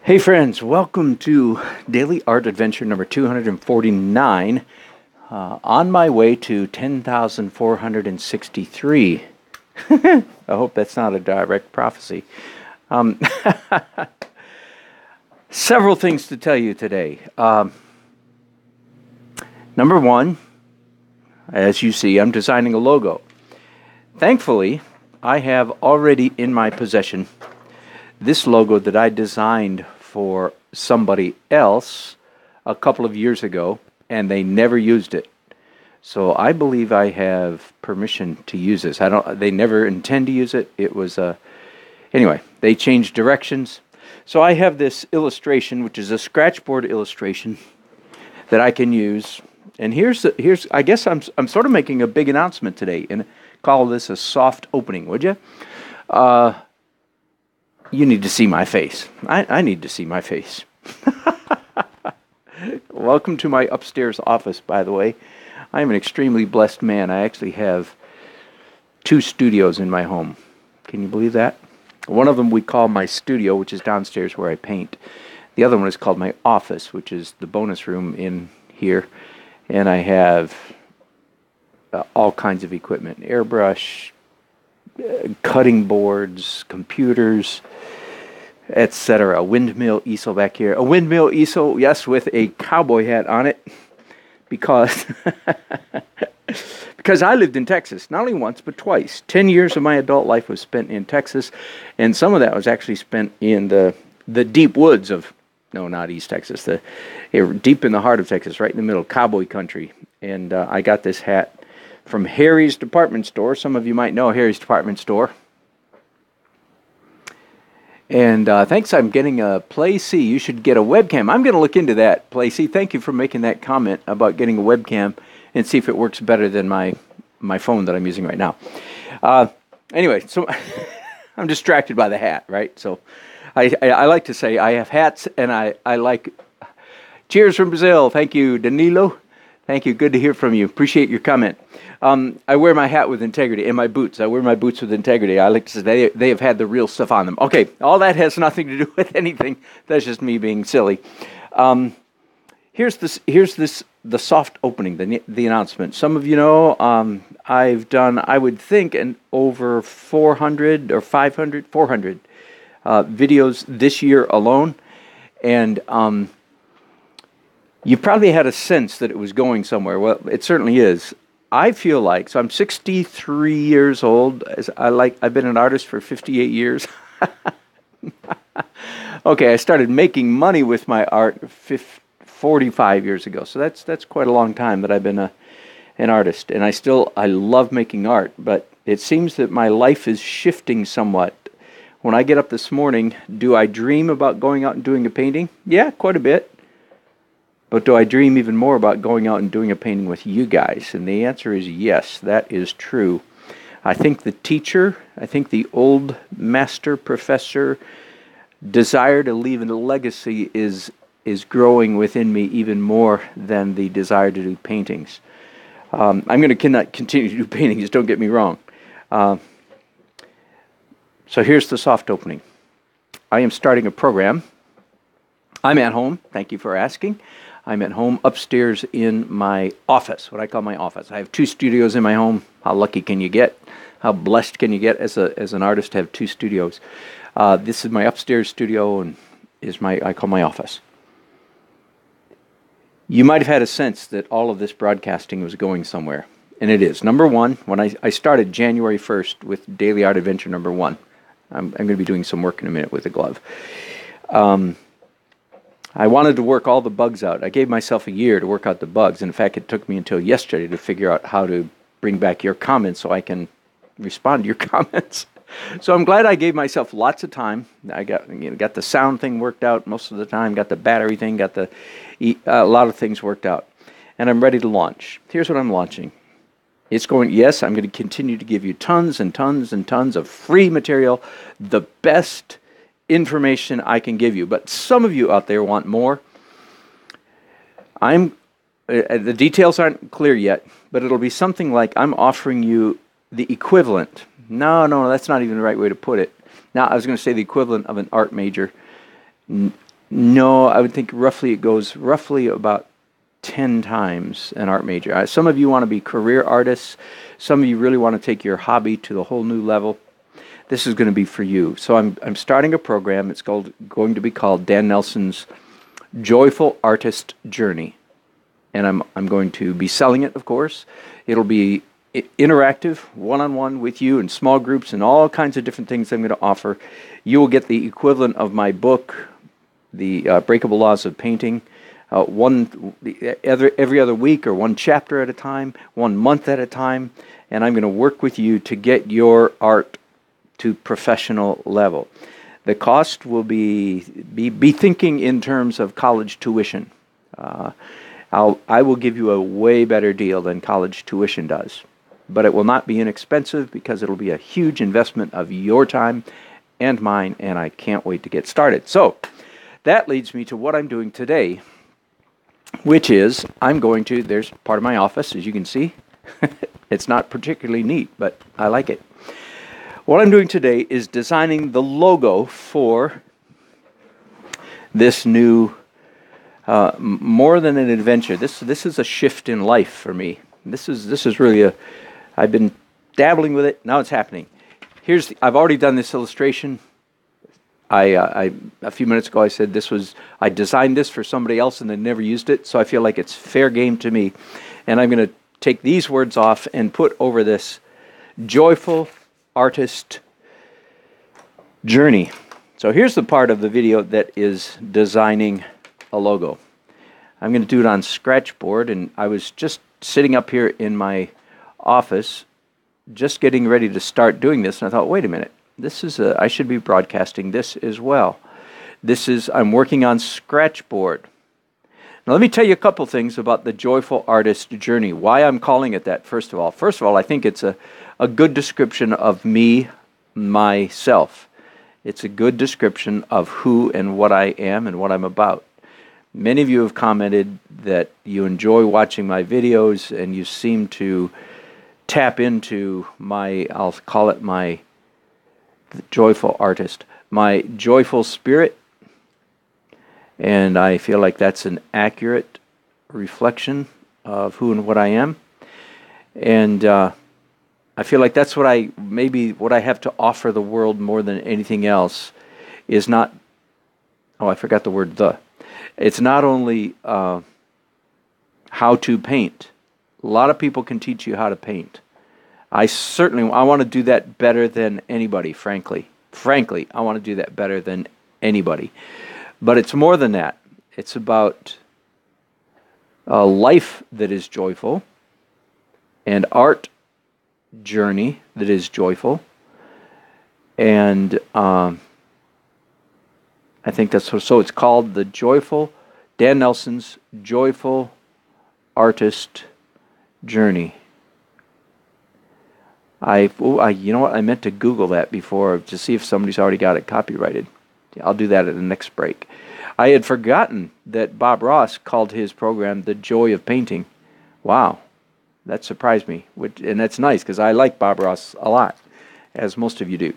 Hey friends, welcome to Daily Art Adventure number 249. On my way to 10,463. I hope that's not a direct prophecy. Um, Several things to tell you today. Number one, as you see, I'm designing a logo. Thankfully, I have already in my possession this logo that I designed for somebody else a couple of years ago, and they never used it. So I believe I have permission to use this. They never intend to use it. It was anyway, they changed directions. So I have this illustration, which is a scratchboard illustration that I can use. And here's I guess I'm sort of making a big announcement today, and call this a soft opening, would you? You need to see my face. I need to see my face. Welcome to my upstairs office, by the way. I am an extremely blessed man. I actually have 2 studios in my home. Can you believe that? One of them we call my studio, which is downstairs where I paint. The other one is called my office, which is the bonus room in here. And I have all kinds of equipment, airbrush, cutting boards, computers, etc. A windmill easel back here. A windmill easel, yes, with a cowboy hat on it, because because I lived in Texas, not only once, but twice. 10 years of my adult life was spent in Texas, and some of that was actually spent in the deep woods of, no, not East Texas, deep in the heart of Texas, right in the middle, cowboy country. And I got this hat from Harry's Department Store. Some of you might know Harry's Department Store. And thanks, I'm getting a Play C. You should get a webcam. I'm going to look into that, Play C. Thank you for making that comment about getting a webcam and see if it works better than my phone that I'm using right now. Anyway, so I'm distracted by the hat, right? So I like to say I have hats, and I like... Cheers from Brazil. Thank you, Danilo. Thank you. Good to hear from you. Appreciate your comment. I wear my hat with integrity, and my boots. I wear my boots with integrity. I like to say they have had the real stuff on them. Okay, all that has nothing to do with anything. That's just me being silly. Here's the soft opening, the announcement. Some of you know I've done, I would think, over 400 or 400 videos this year alone, and you probably had a sense that it was going somewhere. Well, it certainly is. I feel like, so I'm 63 years old. I've been an artist for 58 years. Okay, I started making money with my art 45 years ago. So that's quite a long time that I've been an artist. And I love making art, but it seems that my life is shifting somewhat. When I get up this morning, do I dream about going out and doing a painting? Yeah, quite a bit. But do I dream even more about going out and doing a painting with you guys? And the answer is yes, that is true. I think the old master professor desire to leave a legacy is growing within me even more than the desire to do paintings. I'm going to continue to do paintings, don't get me wrong. So here's the soft opening. I am starting a program. I'm at home, thank you for asking. I'm at home upstairs in my office, what I call my office. I have 2 studios in my home. How lucky can you get? How blessed can you get as an artist to have 2 studios? This is my upstairs studio, and I call my office. You might have had a sense that all of this broadcasting was going somewhere, and it is. Number one, when I started January 1st with Daily Art Adventure number 1. I'm going to be doing some work in a minute with a glove. I wanted to work all the bugs out. I gave myself a year to work out the bugs. And in fact, it took me until yesterday to figure out how to bring back your comments so I can respond to your comments. So I'm glad I gave myself lots of time. I got the sound thing worked out most of the time, got the battery thing, got a lot of things worked out. And I'm ready to launch. Here's what I'm launching. Yes, I'm going to continue to give you tons and tons and tons of free material, the best information I can give you, but some of you out there want more. The details aren't clear yet, but it'll be something like I'm offering you the equivalent. No, that's not even the right way to put it. Now, I was going to say the equivalent of an art major No, I would think roughly it goes roughly about 10 times an art major. Some of you want to be career artists. Some of you really want to take your hobby to the whole new level. This is going to be for you. So I'm starting a program. It's going to be called Dan Nelson's Joyful Artist Journey. And I'm going to be selling it, of course. It'll be interactive, one-on-one with you in small groups and all kinds of different things I'm going to offer. You will get the equivalent of my book, The Breakable Laws of Painting, every other week or one chapter at a time, 1 month at a time, and I'm going to work with you to get your art to professional level. The cost will be thinking in terms of college tuition. I will give you a way better deal than college tuition does, but it will not be inexpensive because it'll be a huge investment of your time and mine, and I can't wait to get started. So that leads me to what I'm doing today, which is there's part of my office, as you can see. It's not particularly neat, but I like it. What I'm doing today is designing the logo for this new, more than an adventure. This is a shift in life for me. This is really I've been dabbling with it. Now it's happening. I've already done this illustration. A few minutes ago I said I designed this for somebody else and they never used it, so I feel like it's fair game to me. And I'm going to take these words off and put over this Joyful Artist Journey. So here's the part of the video that is designing a logo. I'm going to do it on Scratchboard, and I was just sitting up here in my office just getting ready to start doing this, and I thought, wait a minute. I should be broadcasting this as well. I'm working on Scratchboard. Now let me tell you a couple things about the Joyful Artist Journey, why I'm calling it that, first of all. First of all, I think it's a good description of me, myself. It's a good description of who and what I am and what I'm about. Many of you have commented that you enjoy watching my videos and you seem to tap into I'll call it my joyful artist, my joyful spirit, and I feel like that's an accurate reflection of who and what I am, and I feel like that's what I have to offer the world more than anything else is not, I forgot the word it's not only how to paint. A lot of people can teach you how to paint. I want to do that better than anybody, frankly. Frankly, I want to do that better than anybody. But it's more than that. It's about a life that is joyful, and art journey that is joyful. And I think so it's called Dan Nelson's Joyful Artist Journey. You know what? I meant to Google that before to see if somebody's already got it copyrighted. I'll do that at the next break. I had forgotten that Bob Ross called his program The Joy of Painting. Wow, that surprised me, and that's nice because I like Bob Ross a lot, as most of you do.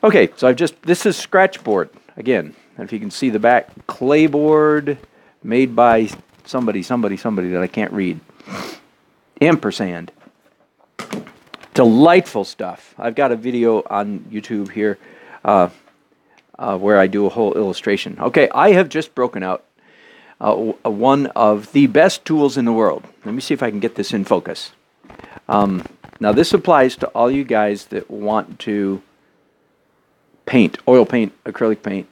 Okay, so this is Scratchboard again. If you can see the back, clayboard made by somebody that I can't read. Ampersand. Delightful stuff. I've got a video on YouTube here where I do a whole illustration. Okay, I have just broken out one of the best tools in the world. Let me see if I can get this in focus. Now this applies to all you guys that want to paint, oil paint, acrylic paint,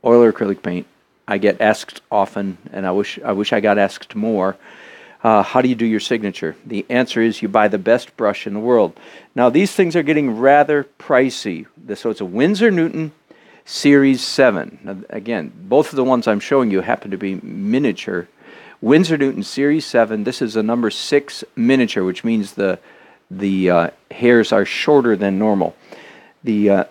oil or acrylic paint. I get asked often, and I wish I got asked more. How do you do your signature? The answer is you buy the best brush in the world. Now, these things are getting rather pricey. So it's a Winsor Newton Series 7. Now, again, both of the ones I'm showing you happen to be miniature. Winsor Newton Series 7. This is a number 6 miniature, which means the hairs are shorter than normal. The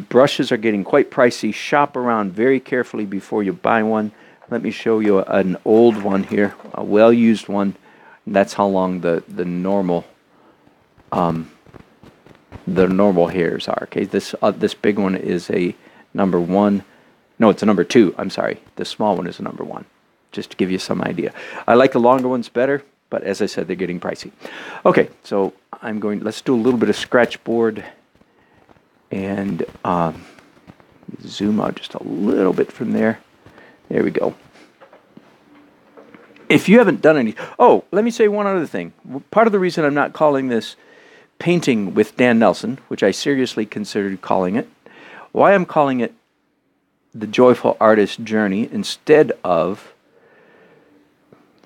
brushes are getting quite pricey. Shop around very carefully before you buy one. Let me show you an old one here, a well-used one. That's how long the normal hairs are. Okay, this big one is a number 1 No, it's a number 2. I'm sorry. The small one is a number 1, just to give you some idea. I like the longer ones better, but as I said, they're getting pricey. Okay, so let's do a little bit of scratchboard and zoom out just a little bit from there. There we go. If you haven't done any... Oh, let me say one other thing. Part of the reason I'm not calling this Painting with Dan Nelson, which I seriously considered calling it, why I'm calling it The Joyful Artist Journey instead of,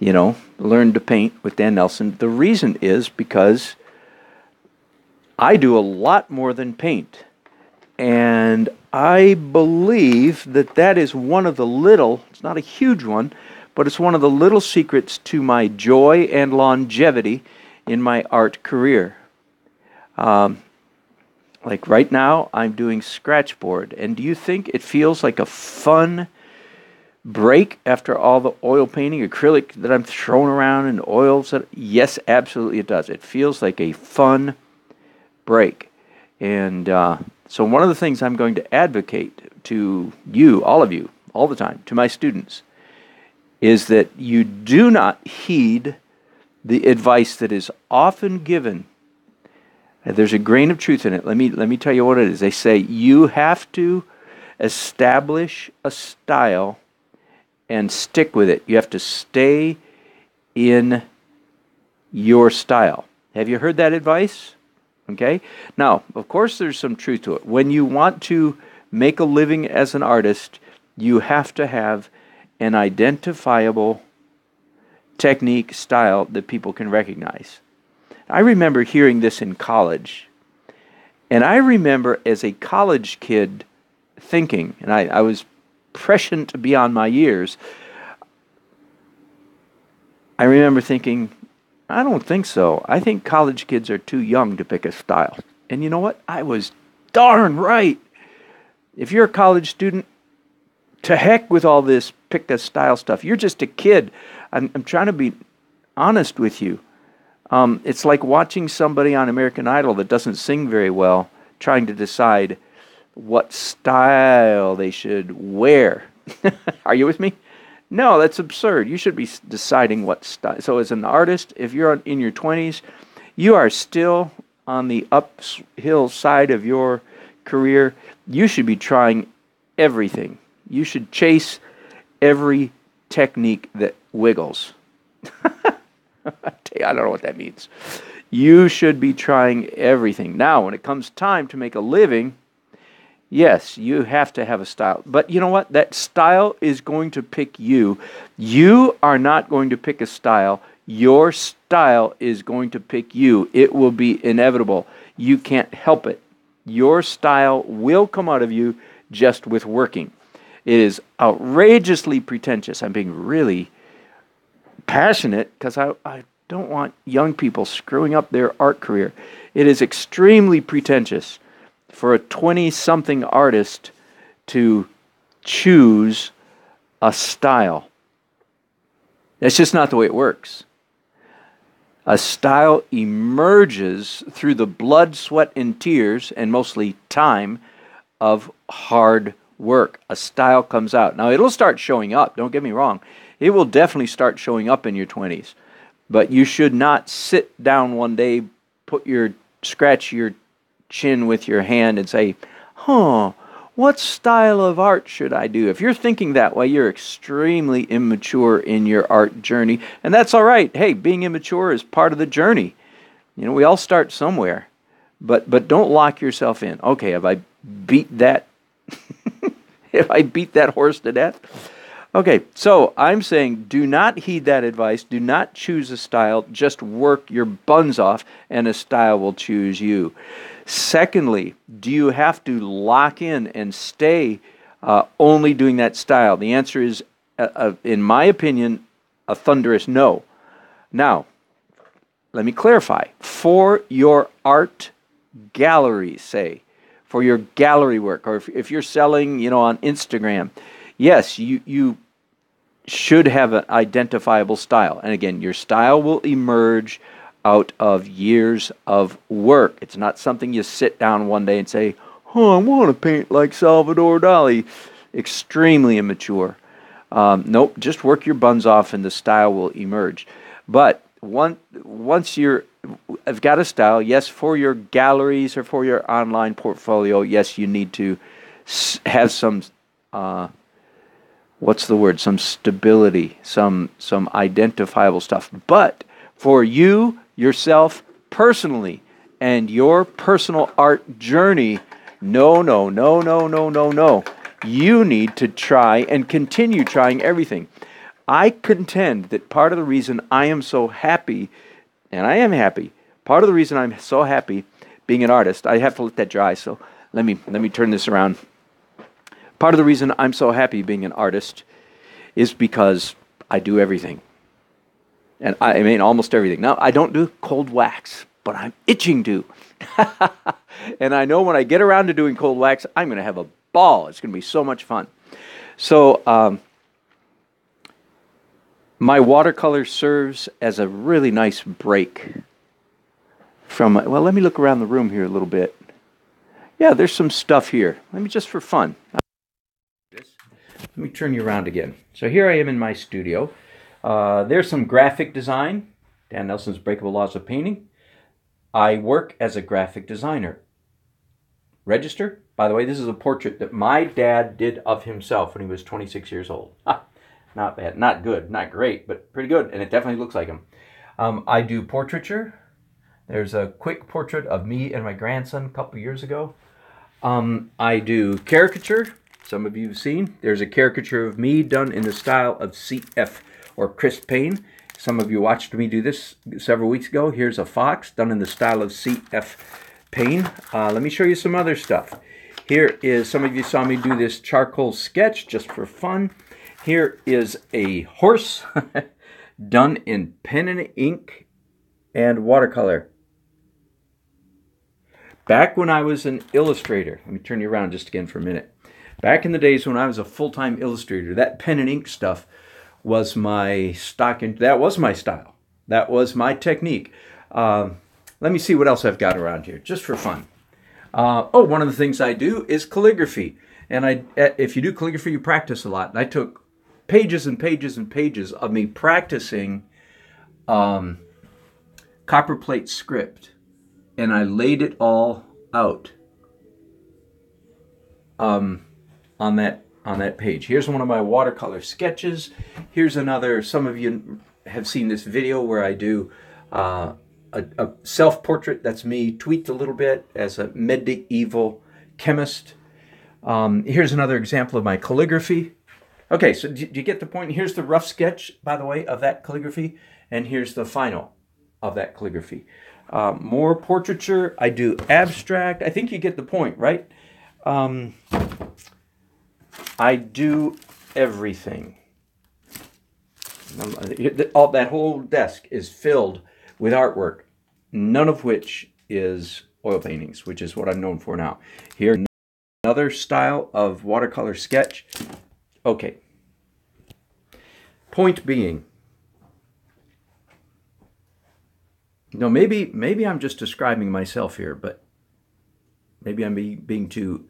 Learn to Paint with Dan Nelson, the reason is because I do a lot more than paint. And I believe that is one of the it's not a huge one, but it's one of the little secrets to my joy and longevity in my art career. Like right now, I'm doing scratchboard. And do you think it feels like a fun break after all the oil painting, acrylic that I'm throwing around and oils? Yes, absolutely it does. It feels like a fun break. And so one of the things I'm going to advocate to you, all of you, all the time, to my students, is that you do not heed the advice that is often given. There's a grain of truth in it. Let me tell you what it is. They say you have to establish a style and stick with it. You have to stay in your style. Have you heard that advice? Okay? Now, of course, there's some truth to it. When you want to make a living as an artist, you have to have an identifiable technique, style that people can recognize. I remember hearing this in college, and I remember as a college kid thinking, and I was prescient beyond my years, I remember thinking, I don't think so. I think college kids are too young to pick a style. And you know what? I was darn right. If you're a college student, to heck with all this pick a style stuff. You're just a kid. I'm trying to be honest with you. It's like watching somebody on American Idol that doesn't sing very well, trying to decide what style they should wear. Are you with me? No, that's absurd. You should be deciding what style. So as an artist, if you're in your 20s, you are still on the uphill side of your career. You should be trying everything. You should chase every technique that wiggles. I don't know what that means. You should be trying everything. Now, when it comes time to make a living, yes, you have to have a style. But you know what? That style is going to pick you. You are not going to pick a style. Your style is going to pick you. It will be inevitable. You can't help it. Your style will come out of you just with working. It is outrageously pretentious. I'm being really passionate because I don't want young people screwing up their art career. It is extremely pretentious for a 20-something artist to choose a style. That's just not the way it works. A style emerges through the blood, sweat, and tears, and mostly time, of hard work. A style comes out. Now, it'll start showing up. Don't get me wrong. It will definitely start showing up in your 20s. But you should not sit down one day, scratch your chin with your hand and say, what style of art should I do? If you're thinking that way, you're extremely immature in your art journey. And that's all right. Hey, being immature is part of the journey. We all start somewhere. But don't lock yourself in. Okay, have I beat that? Have I beat that horse to death? Okay, so I'm saying do not heed that advice. Do not choose a style. Just work your buns off and a style will choose you. Secondly, do you have to lock in and stay only doing that style? The answer is, in my opinion, a thunderous no. Now, let me clarify. For your art gallery, say, for your gallery work, or if you're selling, on Instagram, yes, you should have an identifiable style. And again, your style will emerge out of years of work. It's not something you sit down one day and say, I want to paint like Salvador Dali. extremely immature. Nope, just work your buns off and the style will emerge. But once I've got a style, yes, for your galleries or for your online portfolio, yes, you need to have some, what's the word? Some stability, some identifiable stuff. But for you, yourself, personally, and your personal art journey, no, no, no, no, no, no, no. You need to try and continue trying everything. I contend that part of the reason I am so happy, and I am happy, part of the reason I'm so happy being an artist, I have to let that dry, so let me turn this around. Part of the reason I'm so happy being an artist is because I do everything. And I mean almost everything. Now, I don't do cold wax, but I'm itching to. And I know when I get around to doing cold wax, I'm going to have a ball. It's going to be so much fun. So my watercolor serves as a really nice break from, well, let me look around the room here a little bit. Yeah, there's some stuff here. Let me just for fun. Let me turn you around again. So here I am in my studio. There's some graphic design. Dan Nelson's Breakable Laws of Painting. I work as a graphic designer. Register. By the way, this is a portrait that my dad did of himself when he was 26 years old. Not bad. Not good. Not great, but pretty good. And it definitely looks like him. I do portraiture. There's a quick portrait of me and my grandson a couple years ago. I do caricature. Some of you have seen. There's a caricature of me done in the style of CF or Chris Payne. Some of you watched me do this several weeks ago. Here's a fox done in the style of CF Payne. Let me show you some other stuff. Here is, some of you saw me do this charcoal sketch just for fun. Here is a horse done in pen and ink and watercolor. Back when I was an illustrator, let me turn you around just again for a minute. Back in the days when I was a full-time illustrator, that pen and ink stuff was my stock, and that was my style. That was my technique. Let me see what else I've got around here, just for fun. One of the things I do is calligraphy. And if you do calligraphy, you practice a lot. And I took pages and pages and pages of me practicing copperplate script. And I laid it all out on that page. Here's one of my watercolor sketches. Here's another. Some of you have seen this video where I do a self-portrait. That's me tweaked a little bit as a medieval chemist. Here's another example of my calligraphy. Okay, so do you get the point? Here's the rough sketch, by the way, of that calligraphy, and here's the final of that calligraphy. More portraiture. I do abstract. I think you get the point, right? I do everything. That whole desk is filled with artwork, none of which is oil paintings, which is what I'm known for now. Here, another style of watercolor sketch. Okay. Point being, no, maybe I'm just describing myself here, but maybe I'm being too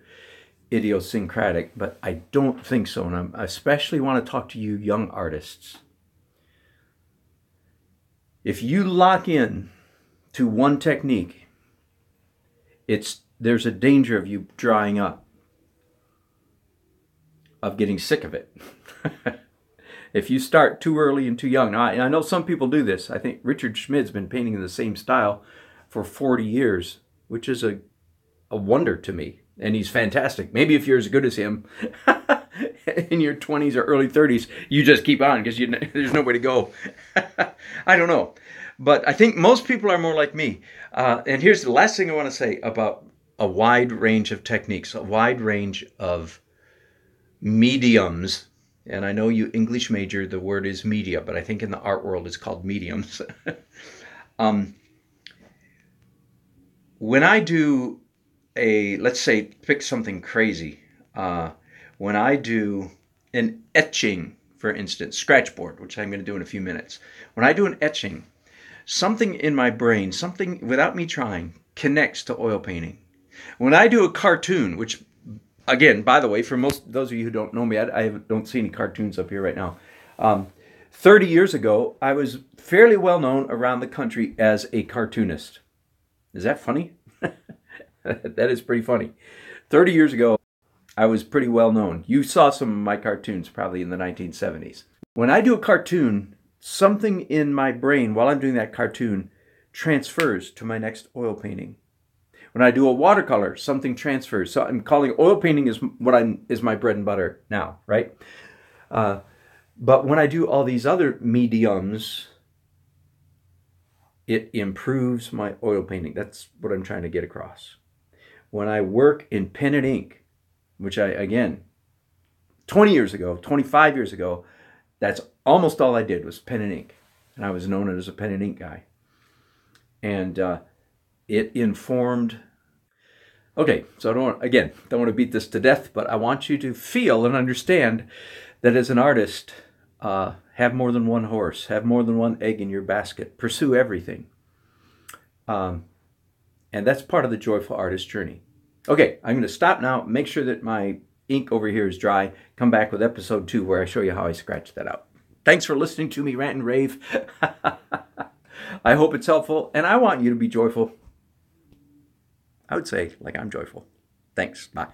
idiosyncratic, but I don't think so. And I especially want to talk to you young artists. If you lock in to one technique, there's a danger of you drying up, of getting sick of it. If you start too early and too young. Now, I know some people do this. I think Richard Schmid's been painting in the same style for 40 years, which is a wonder to me. And he's fantastic. Maybe if you're as good as him in your 20s or early 30s, you just keep on because there's nowhere to go. I don't know. But I think most people are more like me. And here's the last thing I want to say about a wide range of techniques, a wide range of mediums. And I know you English major, the word is media, but I think in the art world it's called mediums. When I do let's say, pick something crazy. When I do an etching, for instance, scratchboard, which I'm going to do in a few minutes. When I do an etching, something in my brain, something without me trying, connects to oil painting. When I do a cartoon, which Again, by the way, for those of you who don't know me, don't see any cartoons up here right now. 30 years ago, I was fairly well known around the country as a cartoonist. Is that funny? That is pretty funny. 30 years ago, I was pretty well known. You saw some of my cartoons probably in the 1970s. When I do a cartoon, something in my brain while I'm doing that cartoon transfers to my next oil painting. When I do a watercolor, something transfers. So I'm calling oil painting is my bread and butter now, right? But when I do all these other mediums, it improves my oil painting. That's what I'm trying to get across. When I work in pen and ink, which again, 20 years ago, 25 years ago, that's almost all I did was pen and ink. And I was known as a pen and ink guy. And it informed. Okay, so I don't want to beat this to death, but I want you to feel and understand that as an artist, have more than one horse, have more than one egg in your basket, pursue everything. And that's part of the joyful artist journey. Okay, I'm going to stop now, make sure that my ink over here is dry, come back with episode 2 where I show you how I scratch that out. Thanks for listening to me rant and rave. I hope it's helpful, and I want you to be joyful. I would say like I'm joyful. Thanks. Bye.